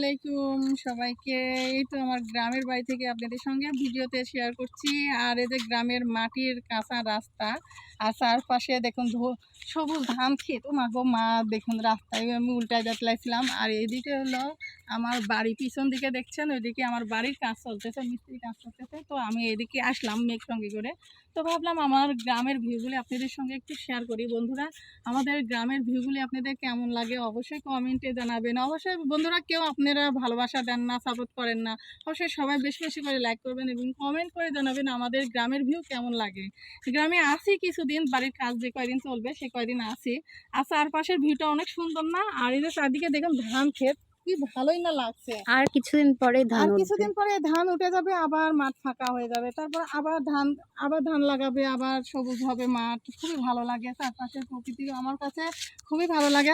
আলাইকুম সবাইকে। এই তো আমার গ্রামের বাড়ি থেকে আপনাদের সঙ্গে ভিডিওতে শেয়ার করছি। আর এই যে গ্রামের মাটির কাঁচা রাস্তা, আর চারপাশে দেখুন সবুজ ধান ক্ষেত। ও মা গো মা, দেখুন রাস্তায় আমি উল্টায় যাচ্ছিলাম। আর এইদিকে হলো আমার বাড়ি, পিছন দিকে দেখছেন ওইদিকে আমার বাড়ির কাজ চলতেছে, মিস্ত্রি কাজ করতেছে। তো আমি এদিকে আসলাম মেঘ সঙ্গে করে। তো ভাবলাম আমার গ্রামের ভিউগুলি আপনাদের সঙ্গে একটু শেয়ার করি। বন্ধুরা, আমাদের গ্রামের ভিউগুলি আপনাদের কেমন লাগে অবশ্যই কমেন্টে জানাবেন। অবশ্যই বন্ধুরা, কেউ আপনারা ভালোবাসা দেন না, সাপোর্ট করেন না, অবশ্যই সবাই বেশি বেশি করে লাইক করবেন এবং কমেন্ট করে জানাবেন আমাদের গ্রামের ভিউ কেমন লাগে। গ্রামে আসি কিছুদিন, বাড়ির কাজ যে কয়দিন চলবে সে কয়দিন আসি। আর চারপাশের ভিউটা অনেক সুন্দর না? আর এই যে চারদিকে দেখুন ধান ক্ষেত, কি ভালোই না লাগছে। আর কিছুদিন পরে ধান আর উঠবে। কিছুদিন পরে ধান উঠে যাবে, আবার মাঠ ফাঁকা হয়ে যাবে, তারপর আবার ধান লাগাবে, আবার সবুজ হবে মাঠ। খুবই ভালো লাগে, চারপাশের প্রকৃতি আমার কাছে খুবই ভালো লাগে।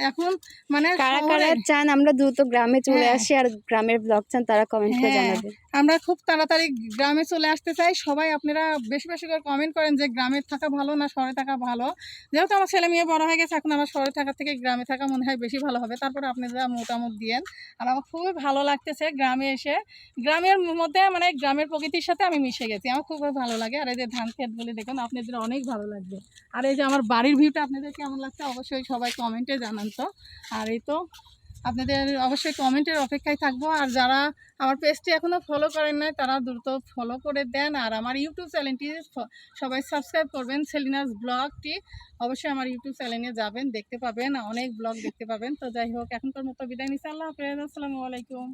এখন মানে কারা কারা শহরে, চান আমরা দ্রুত গ্রামে চলে হ্যাঁ আসি আর গ্রামের ব্লগ চান তারা কমেন্ট করে হ্যাঁ, জানাবে। আমরা খুব তাড়াতাড়ি গ্রামে চলে আসতে চাই। সবাই আপনারা বেশি বেশি করে কমেন্ট করেন যে গ্রামে থাকা ভালো না শহরে থাকা ভালো। যেহেতু আমার ছেলে মেয়ে বড় হয়ে গেছে, এখন আমার শহরে থাকার থেকে গ্রামে থাকা মনে হয় বেশি ভালো হবে। তারপরে আপনারা মতামত দিয়েন। আর আমার খুবই ভালো লাগতেছে গ্রামে এসে। গ্রামের মধ্যে মানে গ্রামের প্রকৃতির সাথে আমি মিশে গেছি, আমার খুব ভালো লাগে। আর এই যে ধান ক্ষেতগুলি দেখুন, আপনাদের অনেক ভালো লাগবে। আর এই যে আমার বাড়ির ভিউটা আপনাদের কেমন লাগছে অবশ্যই সবাই কমেন্টে জানান তো। আর এই তো আপনাদের অবশ্যই কমেন্টের অপেক্ষায় থাকবো। আর যারা আমার পেজটি এখনও ফলো করেন নাই তারা দ্রুত ফলো করে দেন। আর আমার ইউটিউব চ্যানেলটি সবাই সাবস্ক্রাইব করবেন, সেলিনাস ব্লগটি। অবশ্যই আমার ইউটিউব চ্যানেলে যাবেন, দেখতে পাবেন, অনেক ব্লগ দেখতে পাবেন। তো যাই হোক, এখনকার মতো বিদায় নিচ্ছি। আল্লাহ হাফেজ, আসসালামু আলাইকুম।